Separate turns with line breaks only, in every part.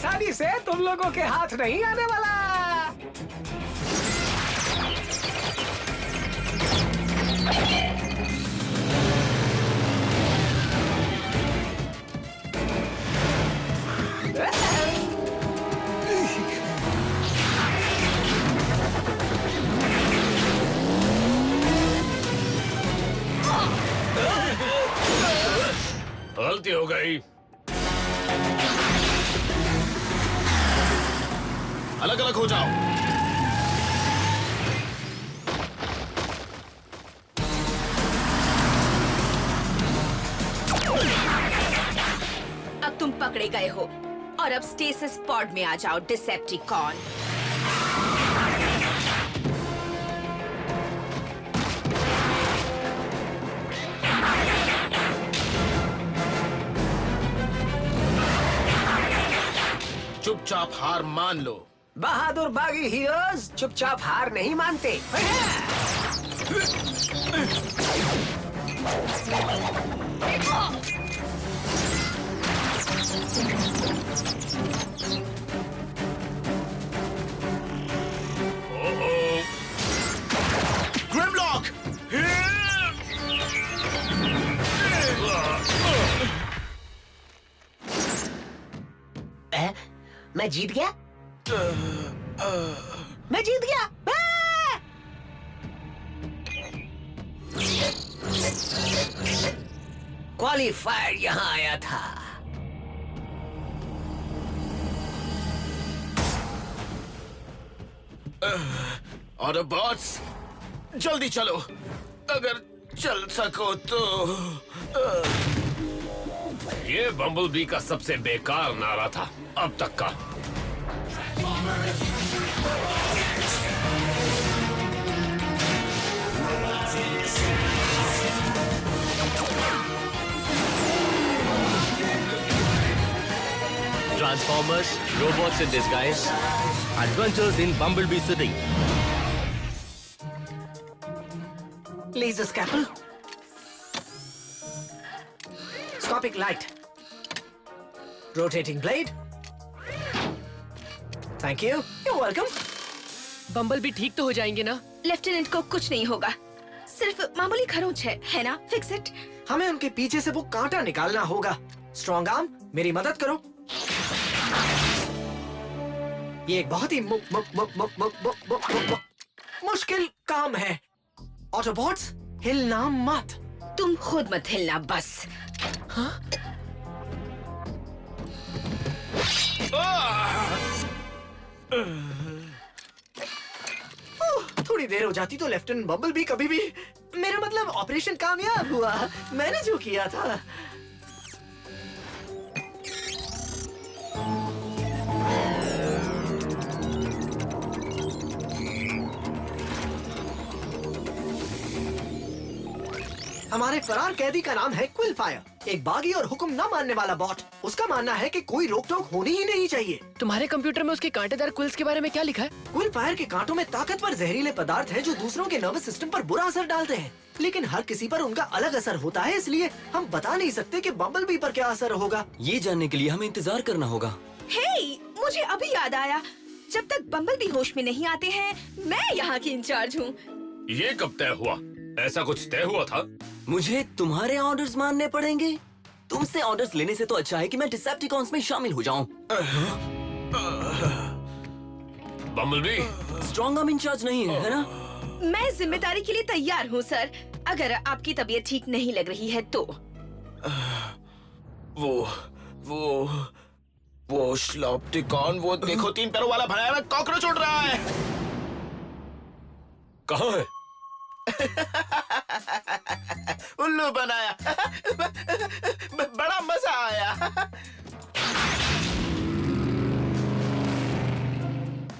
आसानी से तुम लोगों के हाथ नहीं आने वाला।
गलती हो गई। अलग अलग हो जाओ।
अब तुम पकड़े गए हो और अब स्टेसिस पॉड में आ जाओ डिसेप्टिकॉन।
चुपचाप हार मान लो।
बहादुर बागी हीरोज चुपचाप हार नहीं मानते।
ग्रिमलॉक!
मैं जीत गया। मैं जीत गया। क्वालिफायर यहाँ आया था।
ऑटोबॉट्स, जल्दी चलो, अगर चल सको तो।
ये बम्बलबी का सबसे बेकार नारा था अब तक का।
Transformers, robots in disguise, adventures in Bumblebee City.
Laser scalpel, scopic light, rotating blade. Thank you. You're welcome.
Bumblebee ठीक तो हो जाएंगे ना?
लेफ्टिनेंट को कुछ नहीं होगा, सिर्फ मामूली खरोंच है ना? Fix it.
हमें उनके पीछे से वो कांटा निकालना होगा। स्ट्रॉन्ग आर्म, मेरी मदद करो। ये एक बहुत ही मुश्किल काम है। ऑटोबॉट्स, हिलना मत।
तुम खुद मत हिलना बस।
थोड़ी देर हो जाती तो लेफ्टिनेंट बम्बलबी कभी भी, मेरा मतलब ऑपरेशन कामयाब हुआ। मैंने जो किया था। हमारे फरार कैदी का नाम है क्विलफायर, एक बागी और हुक्म न मानने वाला बॉट। उसका मानना है कि कोई रोक टोक होनी ही नहीं चाहिए।
तुम्हारे कंप्यूटर में उसके कांटेदार क्विल्स के बारे में क्या लिखा है?
क्विलफायर के कांटों में ताकतवर जहरीले पदार्थ हैं जो दूसरों के नर्वस सिस्टम पर बुरा असर डालते हैं, लेकिन हर किसी पर उनका अलग असर होता है, इसलिए हम बता नहीं सकते कि बम्बलबी पर क्या असर होगा।
ये जानने के लिए हमें इंतजार करना होगा।
हे, मुझे अभी याद आया, जब तक बम्बलबी होश में नहीं आते हैं, मैं यहाँ की इंचार्ज हूँ।
ये कब तय हुआ? ऐसा कुछ तय हुआ था?
मुझे तुम्हारे ऑर्डर्स मानने पड़ेंगे। तुमसे ऑर्डर्स लेने से तो अच्छा है कि मैं डिसेप्टिकॉन्स में शामिल हो जाऊं।
बम्बलबी,
स्ट्रॉन्ग आर्म इंचार्ज नहीं है ना?
मैं जिम्मेदारी के लिए तैयार हूँ सर, अगर आपकी तबीयत ठीक नहीं लग रही है तो।
वो श्लॉप्टिकॉन, वो देखो 3 पैरों वाला भयानक कॉकरोच उड़ रहा है।
कहाँ है?
उल्लू बनाया। बड़ा मजा आया।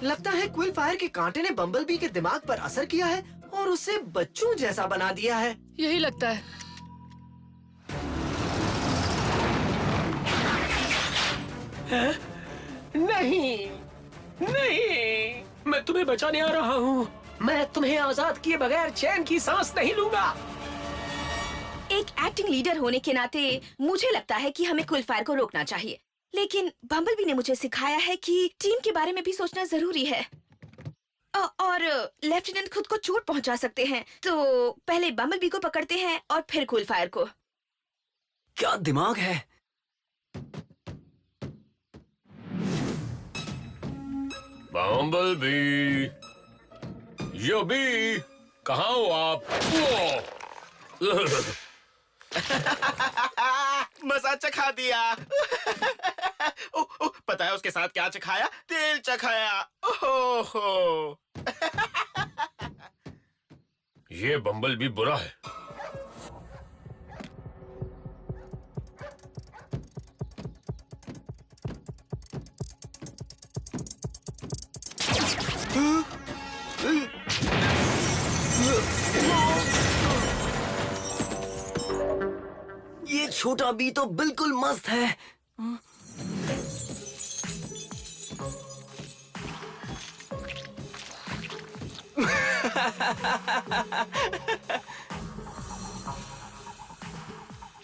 लगता है क्विलफायर के कांटे ने बम्बलबी के दिमाग पर असर किया है और उसे बच्चों जैसा बना दिया है।
यही लगता है।
नहीं, नहीं, मैं तुम्हें बचाने आ रहा हूँ। मैं तुम्हें आजाद किए बगैर चैन की सांस नहीं लूंगा।
एक एक्टिंग लीडर होने के नाते मुझे लगता है कि हमें क्विलफायर को रोकना चाहिए, लेकिन बम्बलबी ने मुझे सिखाया है कि टीम के बारे में भी सोचना जरूरी है। और लेफ्टिनेंट खुद को चोट पहुंचा सकते हैं, तो पहले बम्बलबी को पकड़ते हैं और फिर कूलफायर को।
क्या दिमाग है।
बम्बलबी, योबी, कहाँ हो आप?
मजा चखा दिया। पता है उसके साथ क्या चखाया? तेल चखाया। ओहो।
ये बम्बलबी बुरा है।
ये छोटा बी तो बिल्कुल मस्त है।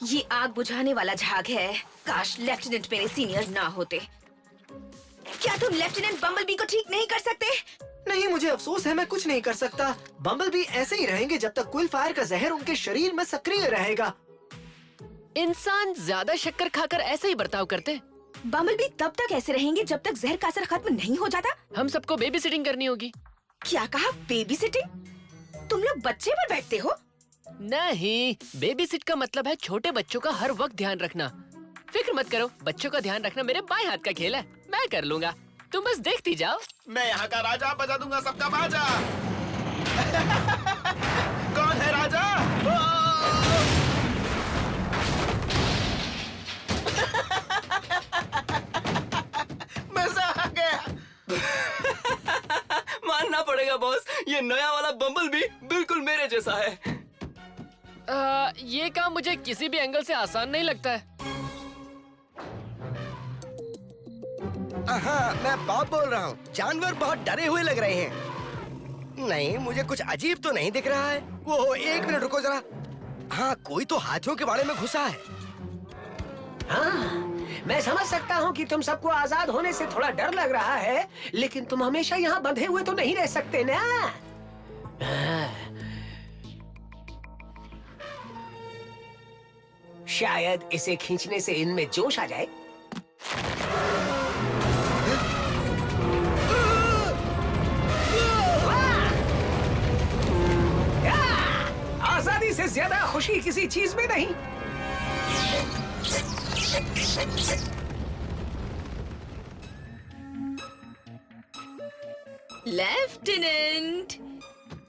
ये आग बुझाने वाला झाग है। काश लेफ्टिनेंट मेरे सीनियर ना होते। क्या तुम लेफ्टिनेंट बम्बलबी को ठीक नहीं कर सकते?
नहीं, मुझे अफसोस है, मैं कुछ नहीं कर सकता। बम्बलबी ऐसे ही रहेंगे जब तक क्विलफायर का जहर उनके शरीर में सक्रिय रहेगा।
इंसान ज्यादा शक्कर खाकर ऐसे ही बर्ताव करते।
बम्बलबी तब तक ऐसे रहेंगे जब तक जहर का असर खत्म नहीं हो जाता।
हम सबको बेबी सिटिंग करनी होगी।
क्या कहा? Baby sitting? तुम लोग बच्चे पर बैठते हो?
नहीं, बेबी सिट का मतलब है छोटे बच्चों का हर वक्त ध्यान रखना। फिक्र मत करो, बच्चों का ध्यान रखना मेरे बाएं हाथ का खेल है। मैं कर लूंगा, तुम बस देखती जाओ।
मैं यहाँ का राजा, बजा दूंगा सबका बाजा। कौन है राजा? मजा आ गया।
मानना पड़ेगा बॉस, ये नया वाला बम्बलबी बिल्कुल मेरे जैसा है।
ये काम मुझे किसी भी एंगल से आसान नहीं लगता है।
हाँ, मैं बॉब बोल रहा हूँ। जानवर बहुत डरे हुए लग रहे हैं। नहीं, मुझे कुछ अजीब तो नहीं दिख रहा है। वो एक मिनट रुको जरा। हाँ, कोई तो हाथियों के बारे में घुसा है।
हाँ, मैं समझ सकता हूँ कि तुम सबको आजाद होने से थोड़ा डर लग रहा है, लेकिन तुम हमेशा यहाँ बंधे हुए तो नहीं रह सकते ना। शायद इसे खींचने से इनमें जोश आ जाए। आजादी से ज्यादा खुशी किसी चीज में नहीं।
लेफ्टिनेंट,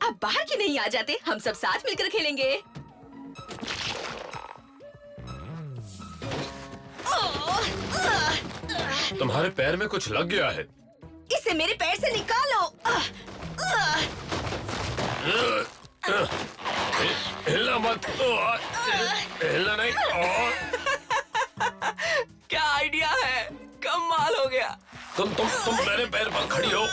आप बाहर क्यों नहीं आ जाते? हम सब साथ मिलकर खेलेंगे।
तुम्हारे पैर में कुछ लग गया है।
इसे मेरे पैर से निकालो।
हिलना मत। हिलना नहीं।
क्या आइडिया है, कमाल हो गया।
तुम मेरे पैर पर खड़ी हो।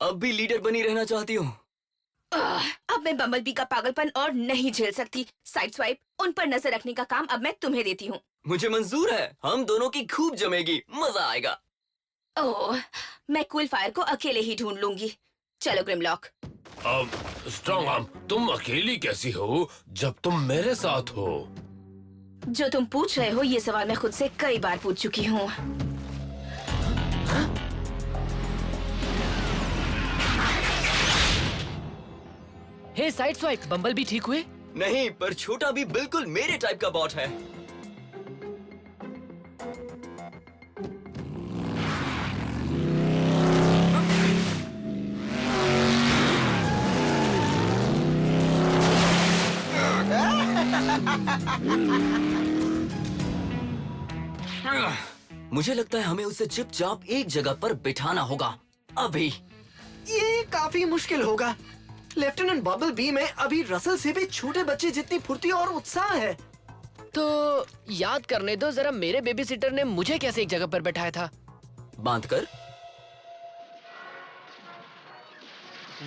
अब भी लीडर बनी रहना चाहती हूँ।
अब मैं बम्बलबी का पागलपन और नहीं झेल सकती। साइड स्वाइप, उन पर नजर रखने का काम अब मैं तुम्हें देती हूँ।
मुझे मंजूर है, हम दोनों की खूब जमेगी, मजा आएगा।
ओह, मैं कूलफायर को अकेले ही ढूंढ लूंगी। चलो ग्रिमलॉक।
अब स्ट्रॉन्ग आर्म, तुम अकेली कैसी हो जब तुम मेरे साथ हो?
जो तुम पूछ रहे हो ये सवाल मैं खुद से कई बार पूछ चुकी हूँ।
हे साइड स्वाइप, बम्बलबी ठीक हुए?
नहीं, पर छोटा भी बिल्कुल मेरे टाइप का बॉट है। मुझे लगता है हमें उसे चुपचाप एक जगह पर बिठाना होगा अभी।
ये काफी मुश्किल होगा। लेफ्टिनेंट बम्बलबी में अभी रसल से भी छोटे बच्चे जितनी फुर्ती और उत्साह है।
तो याद करने दो जरा, मेरे बेबी सिटर ने मुझे कैसे एक जगह पर बैठाया था?
बांध कर।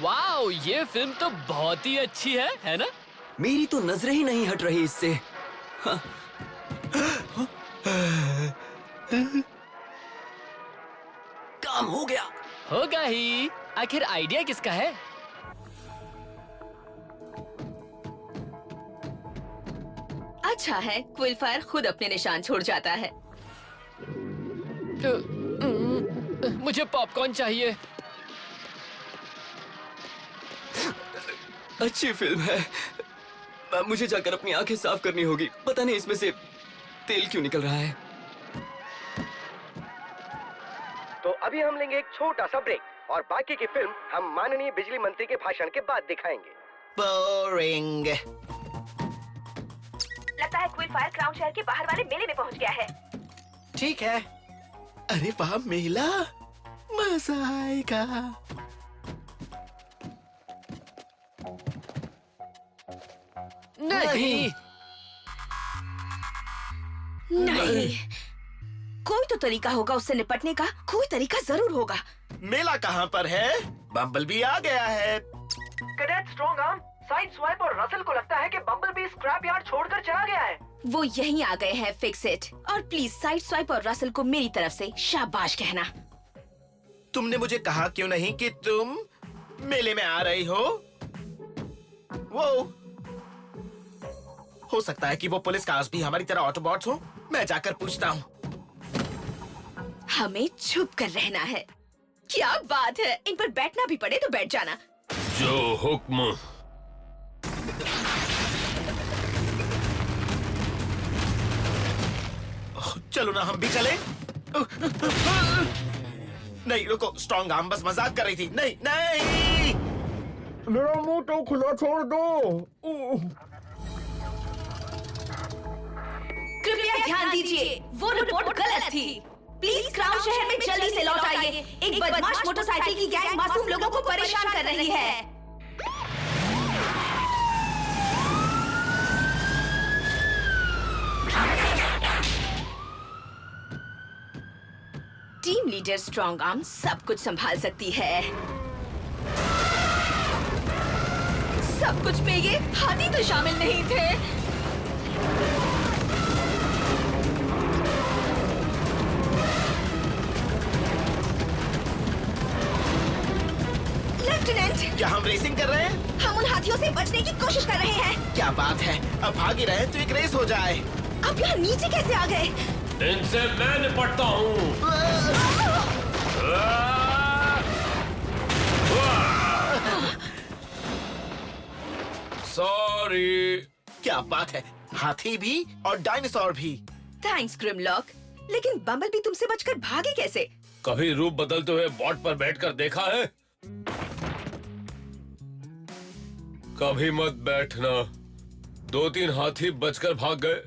वाओ, ये फिल्म तो बहुत ही अच्छी है ना?
मेरी तो नजरें ही नहीं हट रही इससे। हाँ। काम हो गया।
होगा ही। आखिर आइडिया किसका है?
अच्छा है, क्विलफायर खुद अपने निशान छोड़ जाता है।
मुझे पॉपकॉर्न चाहिए।
अच्छी फिल्म है। मुझे जाकर अपनी आंखें साफ करनी होगी। पता नहीं इसमें से तेल क्यों निकल रहा है।
तो अभी हम लेंगे एक छोटा सा ब्रेक और बाकी की फिल्म हम माननीय बिजली मंत्री के भाषण के बाद दिखाएंगे।
बोरिंग।
लगता है क्विलफायर क्राउन शहर के बाहर वाले मेले में पहुंच गया है।
ठीक है।
अरे वाह, मेला मजा आएगा।
नहीं।
नहीं, कोई तो तरीका होगा उससे निपटने का। कोई तरीका जरूर होगा।
मेला कहाँ पर है? बम्बलबी आ गया है।
Cadet strong arm, side swipe और रसल को लगता है कि बम्बलबी स्क्रैप यार्ड छोड़कर चला गया है।
वो यहीं आ गए हैं, फिक्स इट। और प्लीज साइड स्वाइप और रसल को मेरी तरफ से शाबाश कहना।
तुमने मुझे कहा क्यों नहीं कि तुम मेले में आ रही हो? वो हो सकता है कि वो पुलिस कार्स भी हमारी तरह ऑटोबॉट्स हो। मैं जाकर पूछता हूँ।
हमें छुप कर रहना है। क्या बात है, इन पर बैठना भी पड़े तो बैठ जाना।
जो हुक्म।
चलो ना, हम भी चले। नहीं रुको, स्ट्रॉन्ग आर्म बस मजाक कर रही थी। नहीं नहीं,
मेरा मुंह तो खुला छोड़ दो।
कृपया ध्यान दीजिए, वो रिपोर्ट गलत थी। प्लीज क्राउन शहर में जल्दी से लौट आइए। एक बदमाश मोटरसाइकिल की गैंग मासूम लोगों को परेशान कर रही है। टीम लीडर स्ट्रॉन्ग आर्म सब कुछ संभाल सकती है। सब कुछ में ये हाथी तो शामिल नहीं थे। लेफ्टिनेंट,
क्या हम रेसिंग कर रहे हैं?
हम उन हाथियों से बचने की कोशिश कर रहे हैं।
क्या बात है, अब भाग ही रहे तो एक रेस हो जाए।
आप यहाँ नीचे कैसे आ गए?
इनसे मैं निपटता हूँ। सॉरी।
क्या बात है, हाथी भी और डायनासोर भी।
थैंक्स ग्रिमलॉक, लेकिन बम्बलबी तुमसे बचकर भागे कैसे?
कभी रूप बदलते हुए बॉट पर बैठकर देखा है? कभी मत बैठना। 2-3 हाथी बचकर भाग गए।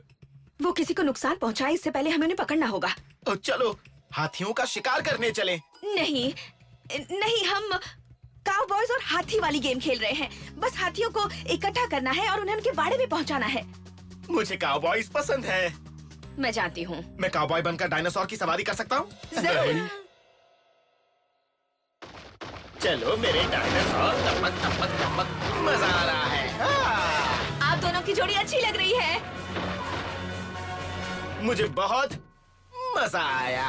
वो किसी को नुकसान पहुंचाए इससे पहले हमें उन्हें पकड़ना होगा।
चलो हाथियों का शिकार करने चले।
नहीं नहीं, हम काउबॉयज और हाथी वाली गेम खेल रहे हैं। बस हाथियों को इकट्ठा करना है और उन्हें उनके बाड़े में पहुंचाना है।
मुझे काउबॉयज पसंद है।
मैं जानती हूँ।
मैं काउबॉय बनकर डायनासोर की सवारी कर सकता हूँ?
जरूर।
चलो मेरे डायनासोर, टपक टपक टपक, मजा आ रहा है।
आप दोनों की जोड़ी अच्छी लग रही है।
मुझे बहुत मजा आया।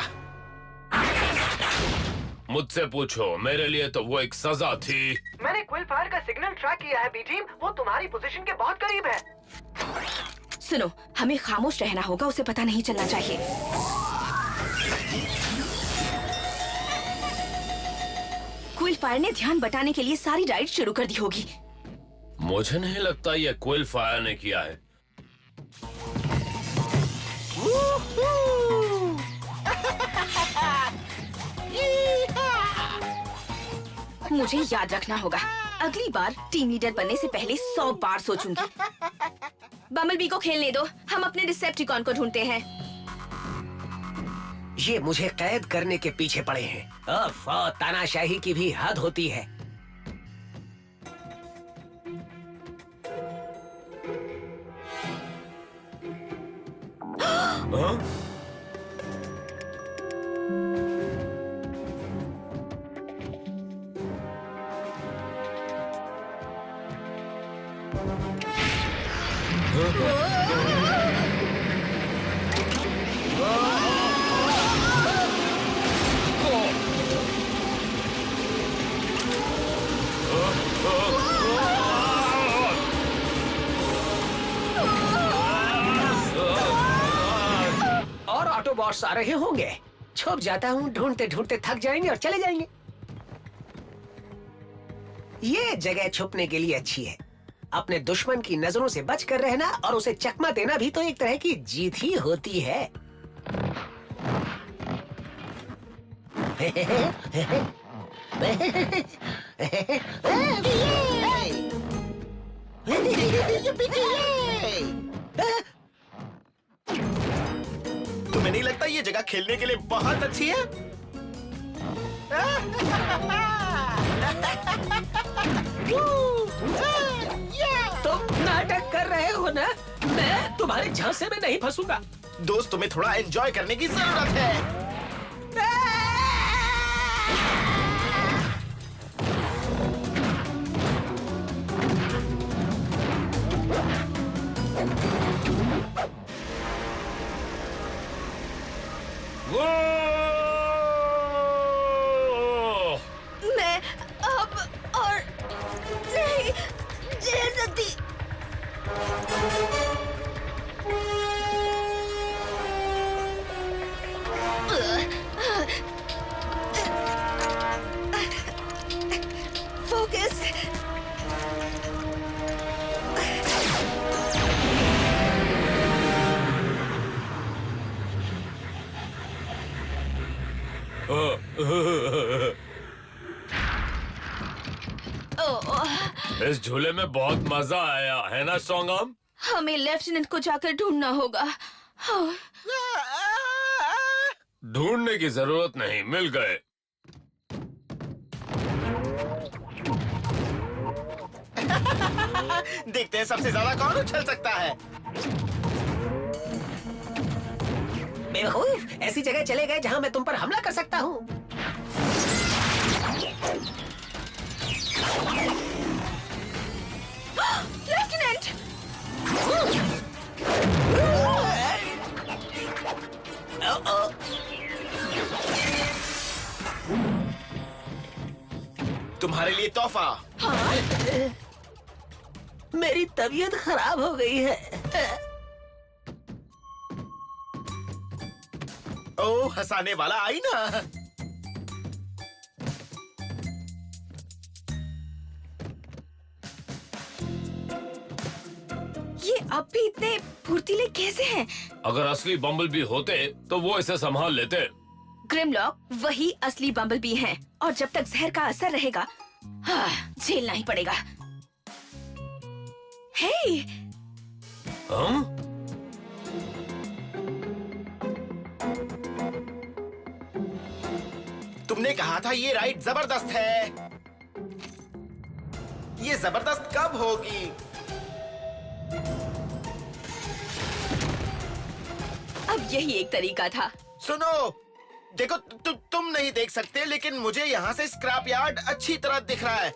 मुझसे पूछो, मेरे लिए तो वो एक सजा थी।
मैंने क्विलफायर का सिग्नल ट्रैक किया है बी टीम, वो तुम्हारी पोजीशन के बहुत करीब है।
सुनो, हमें खामोश रहना होगा, उसे पता नहीं चलना चाहिए। क्विलफायर ने ध्यान बटाने के लिए सारी राइड शुरू कर दी होगी।
मुझे नहीं लगता ये क्विलफायर ने किया है।
मुझे याद रखना होगा, अगली बार टीम लीडर बनने से पहले 100 बार सोचूंगी। बम्बलबी को खेलने दो, हम अपने डिसेप्टिकॉन को ढूंढते हैं।
ये मुझे कैद करने के पीछे पड़े हैं। तानाशाही की भी हद होती है।
हाँ?
और ऑटोबॉट्स आ रहे होंगे। छुप जाता हूँ, ढूंढते ढूंढते थक जाएंगे और चले जाएंगे। ये जगह छुपने के लिए अच्छी है। अपने दुश्मन की नजरों से बच कर रहना और उसे चकमा देना भी तो एक तरह की जीत ही होती है।
तुम्हें नहीं लगता ये जगह खेलने के लिए बहुत अच्छी है?
तुम नाटक कर रहे हो ना? मैं तुम्हारे झांसे में नहीं फंसूंगा।
दोस्त, तुम्हें थोड़ा एंजॉय करने की जरूरत है।
मैं अब और नहीं झेल सकती। फोकस।
इस झूले में बहुत मजा आया है ना स्ट्रॉन्ग आर्म?
हमें लेफ्टिनेंट को जाकर ढूंढना होगा। हाँ।
ढूंढने की जरूरत नहीं, मिल गए।
देखते हैं सबसे ज्यादा कौन उछल सकता है।
बेवकूफ, ऐसी जगह चले गए जहां मैं तुम पर हमला कर सकता हूँ।
लेफ्टिनेंट!
तुम्हारे लिए तोहफा।
मेरी तबीयत खराब हो गई है।
ओ, हंसाने वाला आईना।
ये अब भी इतने फुर्तीले कैसे हैं?
अगर असली बम्बलबी होते तो वो इसे संभाल लेते।
ग्रिमलॉक वही असली बम्बलबी हैं और जब तक जहर का असर रहेगा, झेलना ही पड़ेगा। हे!
हम?
तुमने कहा था ये राइड जबरदस्त है। ये जबरदस्त कब होगी?
अब यही एक तरीका था।
सुनो, देखो तुम नहीं देख सकते, लेकिन मुझे यहाँ से स्क्रैप यार्ड अच्छी तरह दिख रहा है।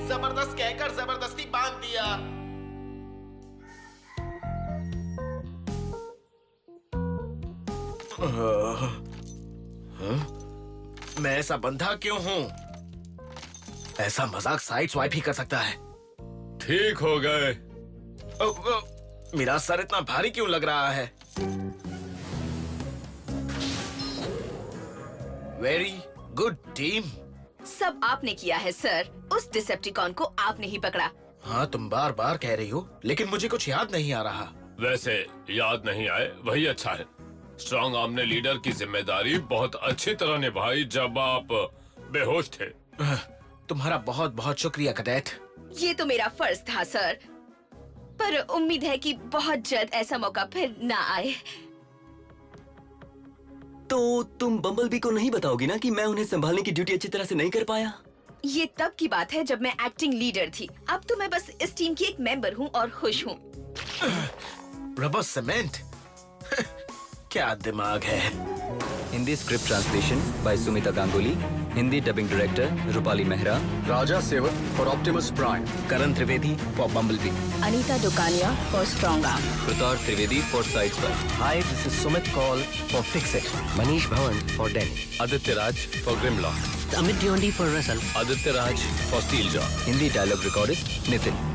जबरदस्त कहकर जबरदस्ती बांध दिया। मैं ऐसा बंधा क्यों हूँ? ऐसा मजाक साइड स्वाइप ही कर सकता है।
ठीक हो गए।
मेरा सर इतना भारी क्यों लग रहा है? Very good team.
सब आपने किया है सर। उस डिसेप्टिकॉन को आपने ही पकड़ा।
हाँ, तुम बार बार कह रही हो, लेकिन मुझे कुछ याद नहीं आ रहा।
वैसे याद नहीं आए वही अच्छा है। स्ट्रॉन्ग आर्म ने लीडर की जिम्मेदारी बहुत अच्छी तरह निभाई जब आप बेहोश थे।
तुम्हारा बहुत बहुत शुक्रिया कैडेट।
ये तो मेरा फर्ज था सर, पर उम्मीद है कि बहुत जल्द ऐसा मौका फिर ना आए।
तो तुम बम्बलबी को नहीं बताओगी ना कि मैं उन्हें संभालने की ड्यूटी अच्छी तरह से नहीं कर पाया?
ये तब की बात है जब मैं एक्टिंग लीडर थी। अब तो मैं बस इस टीम की एक मेंबर हूँ और खुश हूँ।
रबर सीमेंट क्या दिमाग है।
Hindi script translation by Sumita Ganguly, Hindi dubbing director Rupali Mehra,
Raja Sevak for Optimus Prime,
Karan Trivedi for Bumblebee,
Anita Dukania for Strongarm,
Pratar Trivedi for Sideswipe,
hi this is Sumit Kaul for Fixit, Manish Bhavan for Danny,
Aditya Raj for Grimlock,
Amit Dyondi for Russell,
Aditya Raj for Steeljaw.
Hindi dialogue recordist Nitin.